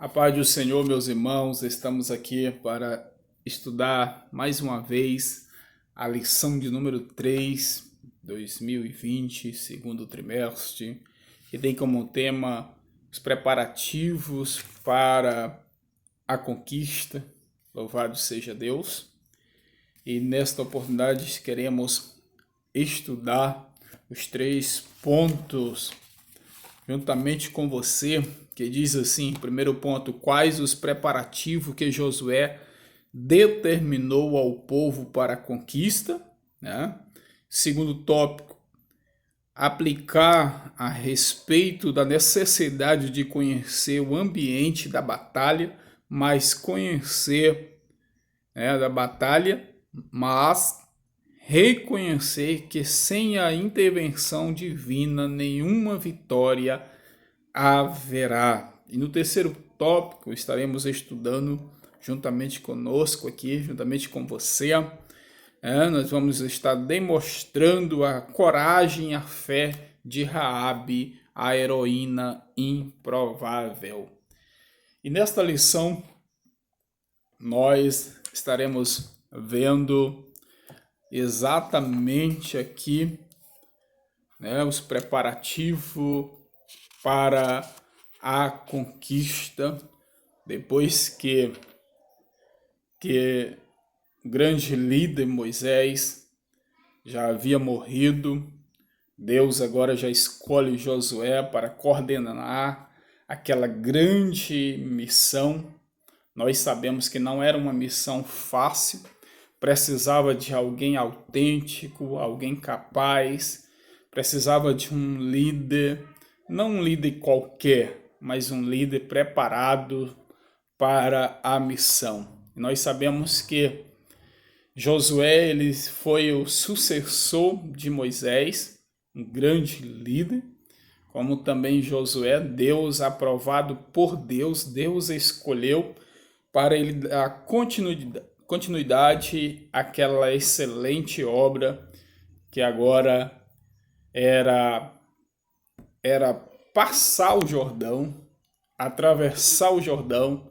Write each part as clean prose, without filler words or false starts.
A paz do Senhor, meus irmãos, estamos aqui para estudar mais uma vez a lição de número 3, 2020, segundo trimestre, que tem como tema os preparativos para a conquista. Louvado seja Deus! E nesta oportunidade queremos estudar os 3 pontos juntamente com você, que diz assim, primeiro ponto, quais os preparativos que Josué determinou ao povo para a conquista, né? Segundo tópico, aplicar a respeito da necessidade de conhecer o ambiente da batalha, mas conhecer da batalha, mas reconhecer que sem a intervenção divina nenhuma vitória haverá. E no terceiro tópico estaremos estudando juntamente conosco aqui, juntamente com você, nós vamos estar demonstrando a coragem e a fé de Raabe, a heroína improvável. E nesta lição nós estaremos vendo exatamente aqui os preparativos para a conquista, depois que o grande líder Moisés já havia morrido. Deus agora já escolhe Josué para coordenar aquela grande missão. Nós sabemos que não era uma missão fácil, precisava de alguém autêntico, alguém capaz, precisava de um líder, não um líder qualquer, mas um líder preparado para a missão. E nós sabemos que Josué ele foi o sucessor de Moisés, um grande líder, como também Josué, Deus aprovado por Deus, Deus escolheu para ele dar continuidade àquela excelente obra que agora era passar o Jordão, atravessar o Jordão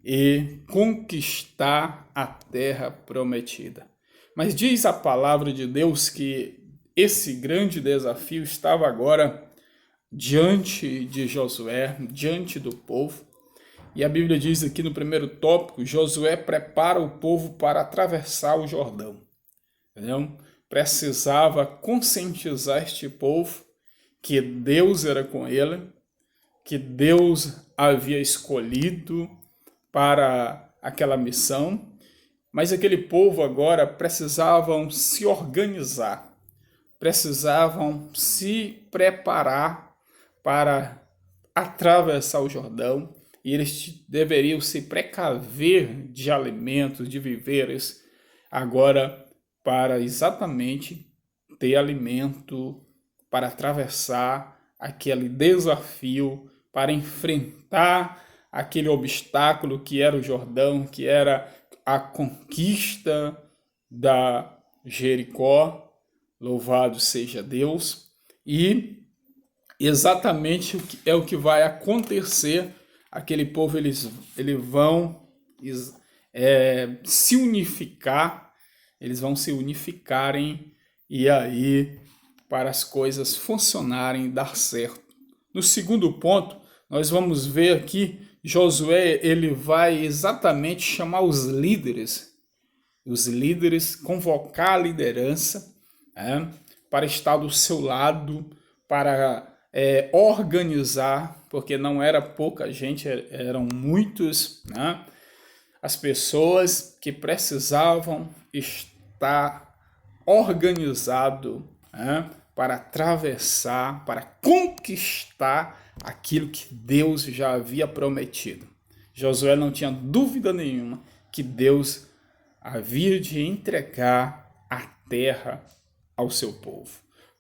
e conquistar a terra prometida. Mas diz a palavra de Deus que esse grande desafio estava agora diante de Josué, diante do povo. E a Bíblia diz aqui no primeiro tópico, Josué prepara o povo para atravessar o Jordão. Entendeu? Precisava conscientizar este povo que Deus era com ele, que Deus havia escolhido para aquela missão, mas aquele povo agora precisavam se organizar, precisavam se preparar para atravessar o Jordão, e eles deveriam se precaver de alimentos, de víveres, agora para exatamente ter alimento para atravessar aquele desafio, para enfrentar aquele obstáculo que era o Jordão, que era a conquista da Jericó. Louvado seja Deus. E exatamente o que vai acontecer. Aquele povo eles vão se unificar, eles vão se unificarem e aí para as coisas funcionarem, dar certo. No segundo ponto, nós vamos ver aqui Josué ele vai exatamente chamar os líderes, convocar a liderança para estar do seu lado, para organizar, porque não era pouca gente, eram muitos, as pessoas que precisavam estar organizado para atravessar, para conquistar aquilo que Deus já havia prometido. Josué não tinha dúvida nenhuma que Deus havia de entregar a terra ao seu povo.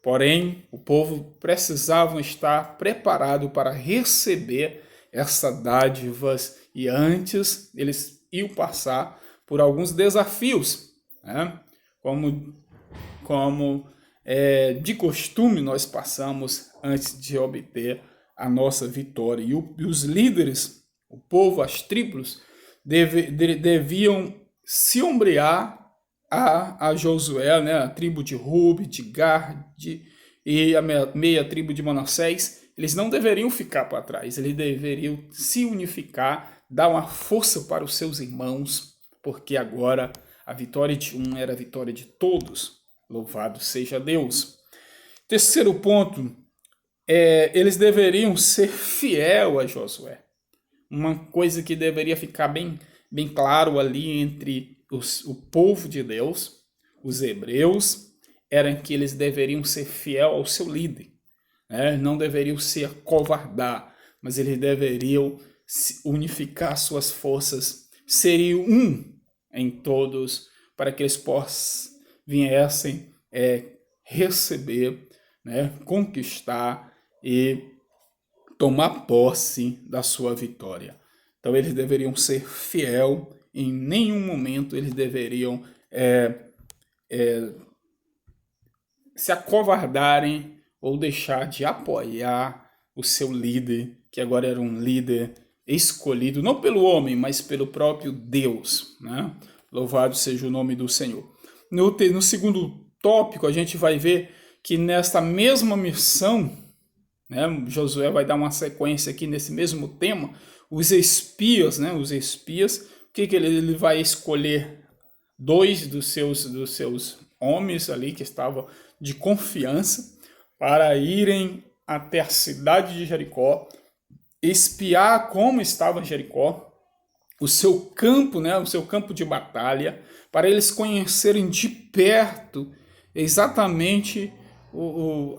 Porém, o povo precisava estar preparado para receber essas dádivas e antes eles iam passar por alguns desafios, como de costume nós passamos antes de obter a nossa vitória. E os líderes, o povo, as tribos, deviam se ombrear a Josué, né? A tribo de Rube, de Gad e a meia tribo de Manassés. Eles não deveriam ficar para trás, eles deveriam se unificar, dar uma força para os seus irmãos, porque agora a vitória de um era a vitória de todos. Louvado seja Deus. Terceiro ponto, eles deveriam ser fiel a Josué. Uma coisa que deveria ficar bem claro ali entre o povo de Deus, os hebreus, era que eles deveriam ser fiel ao seu líder. Não deveriam se acovardar, mas eles deveriam unificar suas forças, seriam um em todos, para que eles viessem receber, conquistar e tomar posse da sua vitória. Então eles deveriam ser fiel, em nenhum momento eles deveriam se acovardarem ou deixar de apoiar o seu líder, que agora era um líder escolhido, não pelo homem, mas pelo próprio Deus. Louvado seja o nome do Senhor. No segundo tópico, a gente vai ver que nesta mesma missão, Josué vai dar uma sequência aqui nesse mesmo tema, os espias, o que ele vai escolher? 2 dos seus homens ali que estavam de confiança para irem até a cidade de Jericó, espiar como estava Jericó, o seu campo de batalha, para eles conhecerem de perto exatamente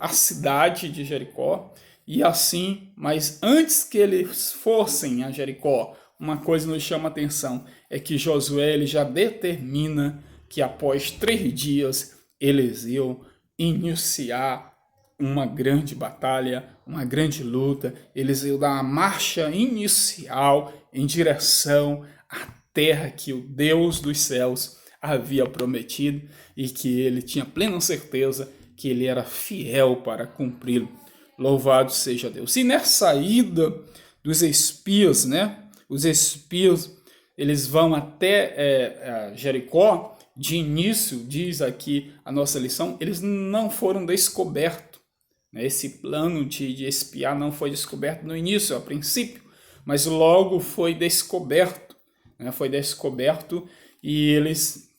a cidade de Jericó. E assim, mas antes que eles fossem a Jericó, uma coisa nos chama a atenção, é que Josué ele já determina que após 3 dias eles iam iniciar uma grande batalha, uma grande luta. Eles iam dar uma marcha inicial em direção à terra que o Deus dos céus havia prometido e que ele tinha plena certeza que ele era fiel para cumpri-lo. Louvado seja Deus. E nessa ida dos espias, os espias, eles vão até Jericó. De início, diz aqui a nossa lição, eles não foram descobertos. Esse plano de espiar não foi descoberto no início, a princípio, mas logo foi descoberto. Foi descoberto e eles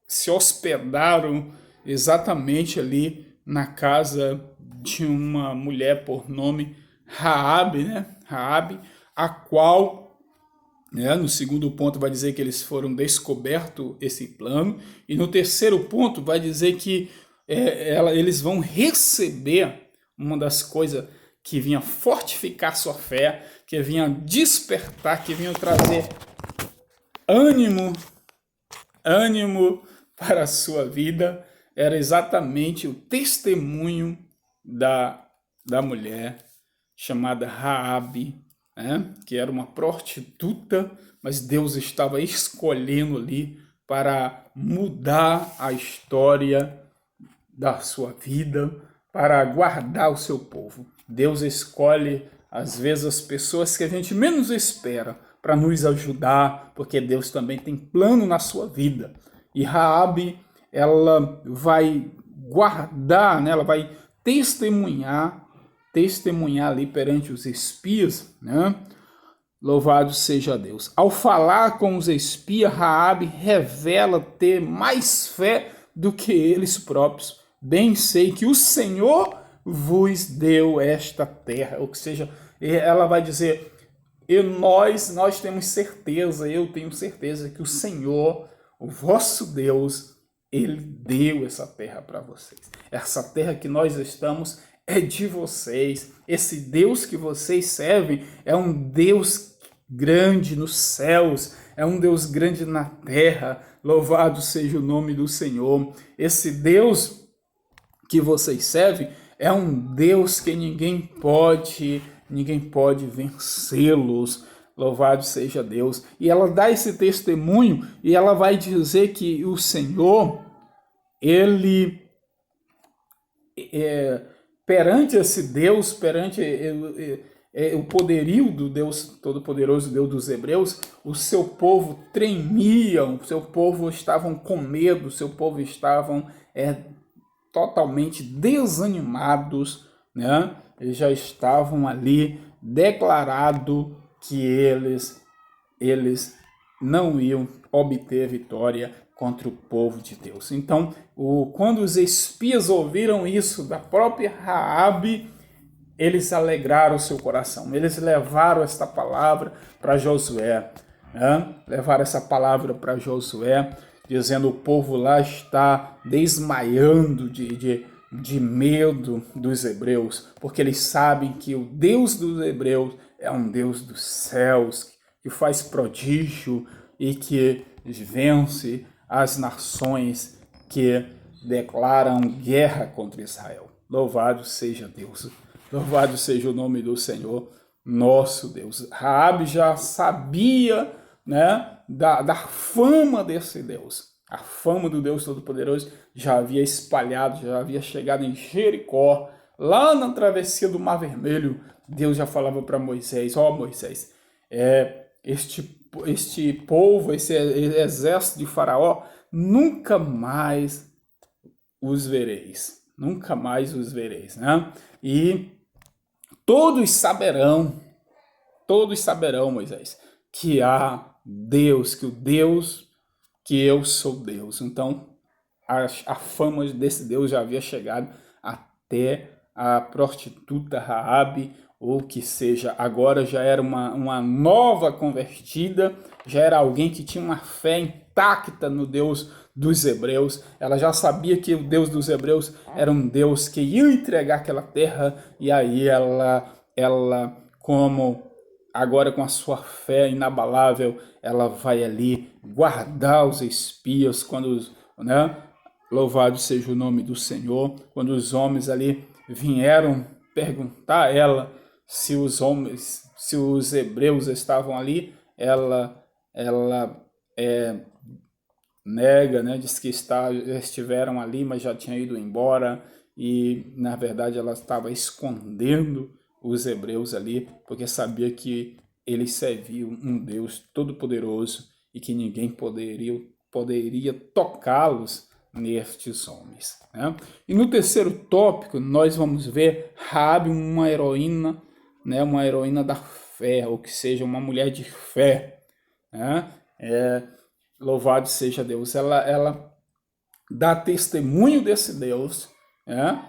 se hospedaram exatamente ali na casa de uma mulher por nome Raabe, Raabe, a qual, no segundo ponto vai dizer que eles foram descoberto esse plano, e no terceiro ponto vai dizer que eles vão receber uma das coisas que vinha fortificar sua fé, que vinha despertar, que vinha trazer ânimo para a sua vida, era exatamente o testemunho da mulher chamada Raabe, que era uma prostituta, mas Deus estava escolhendo ali para mudar a história da sua vida, para guardar o seu povo. Deus escolhe, às vezes, as pessoas que a gente menos espera para nos ajudar, porque Deus também tem plano na sua vida. E Raabe, ela vai guardar, ela vai testemunhar ali perante os espias, Louvado seja Deus. Ao falar com os espias, Raabe revela ter mais fé do que eles próprios. Bem sei que o Senhor vos deu esta terra. Ou seja, ela vai dizer, nós temos certeza, eu tenho certeza que o Senhor, o vosso Deus, ele deu essa terra para vocês. Essa terra que nós estamos é de vocês. Esse Deus que vocês servem é um Deus grande nos céus, é um Deus grande na terra. Louvado seja o nome do Senhor. Esse Deus que vocês servem é um Deus que ninguém pode vencê-los. Louvado seja Deus. E ela dá esse testemunho e ela vai dizer que o Senhor, ele perante esse Deus, perante o poderio do Deus Todo-Poderoso, Deus dos Hebreus, o seu povo tremia, o seu povo estavam com medo, o seu povo estavam totalmente desanimados, né? Eles já estavam ali declarado que eles não iam obter vitória contra o povo de Deus. Então, quando os espias ouviram isso da própria Raabe, eles alegraram o seu coração. Eles levaram esta palavra para Josué. Né? Levaram essa palavra para Josué, dizendo: o povo lá está desmaiando de medo dos hebreus, porque eles sabem que o Deus dos hebreus é um Deus dos céus, que faz prodígio e que vence as nações que declaram guerra contra Israel. Louvado seja Deus. Louvado seja o nome do Senhor, nosso Deus. Raabe já sabia, né, da fama desse Deus. A fama do Deus Todo-Poderoso já havia espalhado, já havia chegado em Jericó, lá na travessia do Mar Vermelho. Deus já falava para Moisés: ó, Moisés, este povo, esse exército de Faraó, nunca mais os vereis. Nunca mais os vereis, né? E todos saberão, Moisés, que há Deus, que eu sou Deus. Então, a fama desse Deus já havia chegado até a prostituta Raabe, ou que seja, agora já era uma nova convertida, já era alguém que tinha uma fé intacta no Deus dos hebreus. Ela já sabia que o Deus dos hebreus era um Deus que ia entregar aquela terra, e aí ela como agora com a sua fé inabalável, ela vai ali guardar os espias quando, né? Louvado seja o nome do Senhor. Quando os homens ali vieram perguntar a ela se os hebreus estavam ali, ela nega, né? Diz que estiveram ali, mas já tinham ido embora, e na verdade ela estava escondendo os hebreus ali, porque sabia que eles serviam um Deus todo-poderoso e que ninguém poderia tocá-los nestes homens. Né? E no terceiro tópico, nós vamos ver Raabe, uma heroína, né? Uma heroína da fé, ou que seja, uma mulher de fé. Né? Louvado seja Deus. Ela dá testemunho desse Deus, né?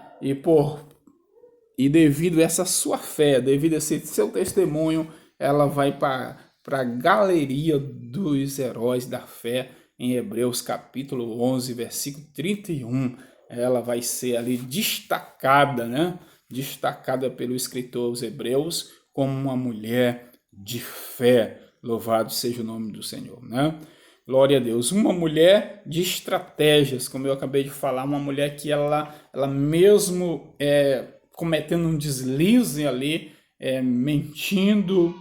E devido a essa sua fé, devido a esse seu testemunho, ela vai para a galeria dos heróis da fé, em Hebreus capítulo 11, versículo 31. Ela vai ser ali destacada, né? Destacada pelo escritor aos Hebreus como uma mulher de fé. Louvado seja o nome do Senhor, né? Glória a Deus. Uma mulher de estratégias, como eu acabei de falar, uma mulher que ela mesmo cometendo um deslize ali, mentindo,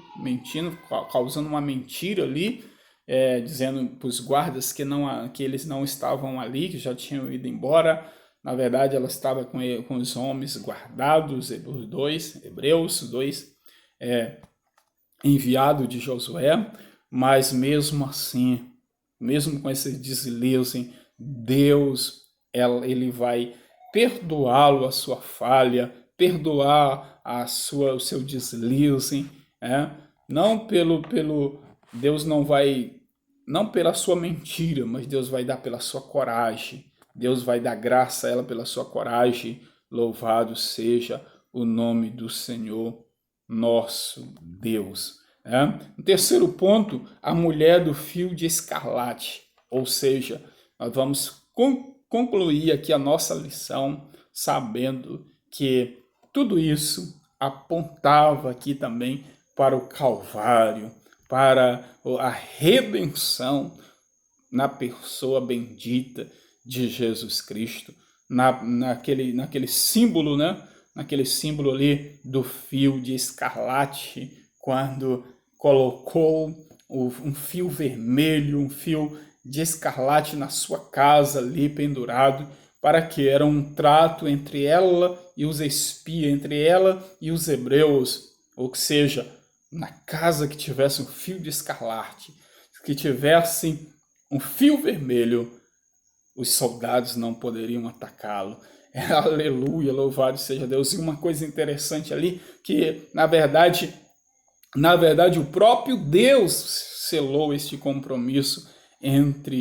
causando uma mentira ali, dizendo para os guardas que eles não estavam ali, que já tinham ido embora. Na verdade, ela estava com os homens guardados, os dois hebreus, enviados de Josué, mas mesmo assim, mesmo com esse deslize, Deus, ele vai perdoá-lo a sua falha, perdoar o seu deslize, não Deus não vai, não pela sua mentira, mas Deus vai dar pela sua coragem. Deus vai dar graça a ela pela sua coragem. Louvado seja o nome do Senhor, nosso Deus. No terceiro ponto, a mulher do fio de escarlate. Ou seja, nós vamos concluir aqui a nossa lição sabendo que tudo isso apontava aqui também para o Calvário, para a redenção na pessoa bendita de Jesus Cristo, naquele símbolo, né? Naquele símbolo ali do fio de escarlate, quando colocou um fio vermelho, um fio de escarlate na sua casa ali pendurado, para que era um trato entre ela e os espias, entre ela e os hebreus, ou seja, na casa que tivesse um fio de escarlate, que tivesse um fio vermelho, os soldados não poderiam atacá-lo. Aleluia, louvado seja Deus. E uma coisa interessante ali, que na verdade, o próprio Deus selou este compromisso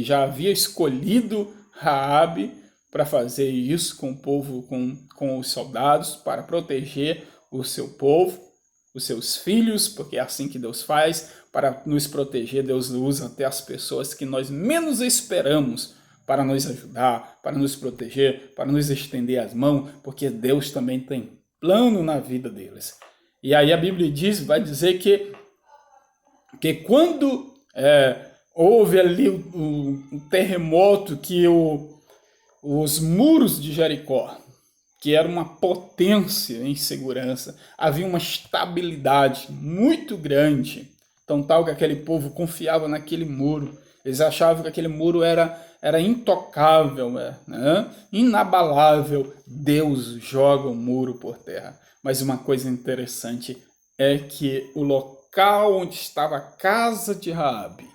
já havia escolhido Raabe para fazer isso com o povo, com os soldados, para proteger o seu povo, os seus filhos, porque é assim que Deus faz, para nos proteger. Deus usa até as pessoas que nós menos esperamos para nos ajudar, para nos proteger, para nos estender as mãos, porque Deus também tem plano na vida deles. E aí a Bíblia vai dizer que quando houve ali um terremoto, que os muros de Jericó, que era uma potência em segurança, havia uma estabilidade muito grande, então tal que aquele povo confiava naquele muro, eles achavam que aquele muro era intocável, né? Inabalável. Deus joga o muro por terra. Mas uma coisa interessante é que o local onde estava a casa de Raabe,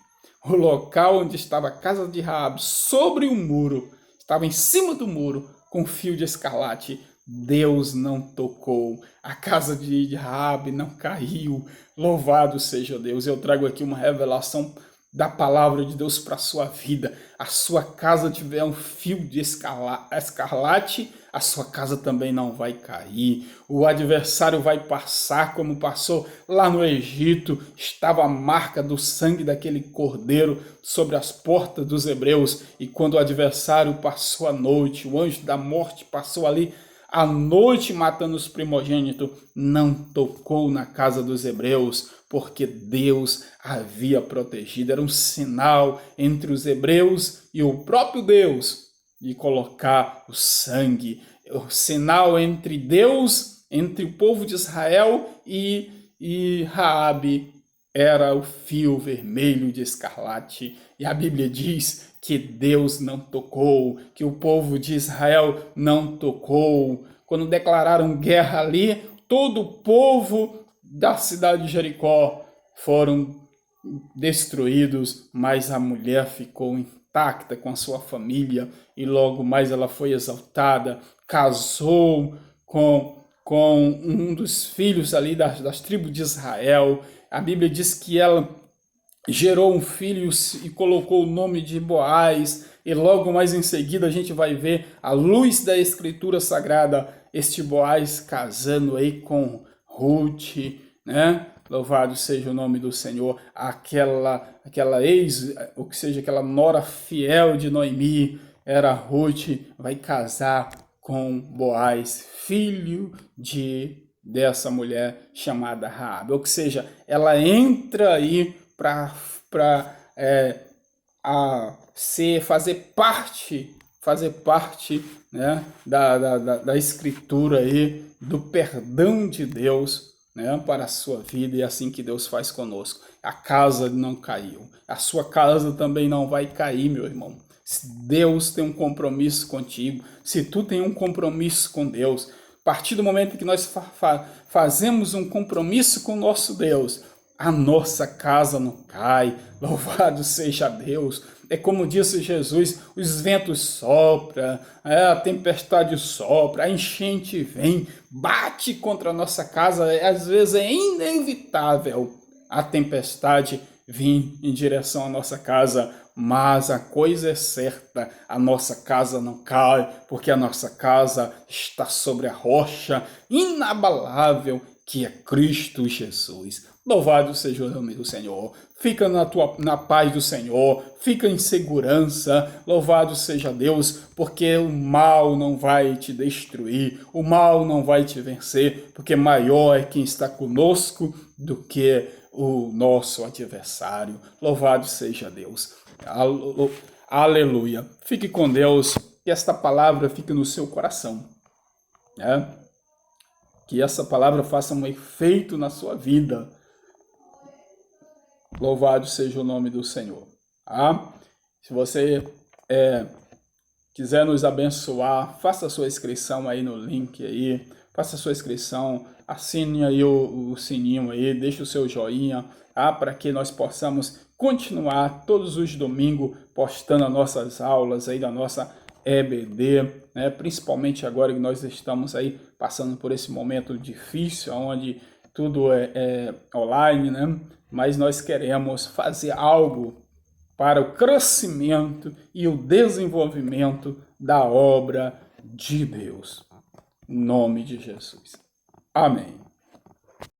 sobre o muro, estava em cima do muro, com fio de escarlate. Deus não tocou, a casa de Raabe não caiu. Louvado seja Deus. Eu trago aqui uma revelação da palavra de Deus para a sua vida. A sua casa tiver um fio de escarlate, a sua casa também não vai cair. O adversário vai passar como passou lá no Egito. Estava a marca do sangue daquele cordeiro sobre as portas dos hebreus. E quando o adversário passou a noite, o anjo da morte passou ali à noite matando os primogênitos, não tocou na casa dos hebreus, porque Deus havia protegido. Era um sinal entre os hebreus e o próprio Deus de colocar o sangue. O sinal entre Deus, entre o povo de Israel e Raabe, era o fio vermelho de escarlate. E a Bíblia diz que Deus não tocou, que o povo de Israel não tocou. Quando declararam guerra ali, todo o povo da cidade de Jericó foram destruídos, mas a mulher ficou intacta com a sua família e logo mais ela foi exaltada, casou com um dos filhos ali das tribos de Israel. A Bíblia diz que ela gerou um filho e colocou o nome de Boaz, e logo mais em seguida a gente vai ver a luz da Escritura Sagrada, este Boaz casando aí com Ruth, né? Louvado seja o nome do Senhor. Aquela ou seja, aquela nora fiel de Noemi, era Ruth, vai casar com Boaz, filho dessa mulher chamada Raabe. Ou seja, ela entra aí para fazer parte, né, da escritura aí, do perdão de Deus, né, para a sua vida. E assim que Deus faz conosco. A casa não caiu, a sua casa também não vai cair, meu irmão. Se Deus tem um compromisso contigo, se tu tem um compromisso com Deus, a partir do momento que nós fazemos um compromisso com o nosso Deus, a nossa casa não cai. Louvado seja Deus. É como disse Jesus, os ventos sopram, a tempestade sopra, a enchente vem, bate contra a nossa casa. Às vezes é inevitável a tempestade vir em direção à nossa casa, mas a coisa é certa, a nossa casa não cai, porque a nossa casa está sobre a rocha inabalável, que é Cristo Jesus. Louvado seja o nome do Senhor. Fica na paz do Senhor, fica em segurança. Louvado seja Deus, porque o mal não vai te destruir, o mal não vai te vencer, porque maior é quem está conosco do que o nosso adversário. Louvado seja Deus. Aleluia. Fique com Deus, que esta palavra fique no seu coração, né? Que essa palavra faça um efeito na sua vida. Louvado seja o nome do Senhor. Se você quiser nos abençoar, faça sua inscrição aí no link aí, faça sua inscrição, assine aí o sininho aí, deixe o seu joinha, para que nós possamos continuar todos os domingos postando as nossas aulas aí da nossa EBD, né? Principalmente agora que nós estamos aí passando por esse momento difícil, onde tudo é online, né? Mas nós queremos fazer algo para o crescimento e o desenvolvimento da obra de Deus. Em nome de Jesus. Amém.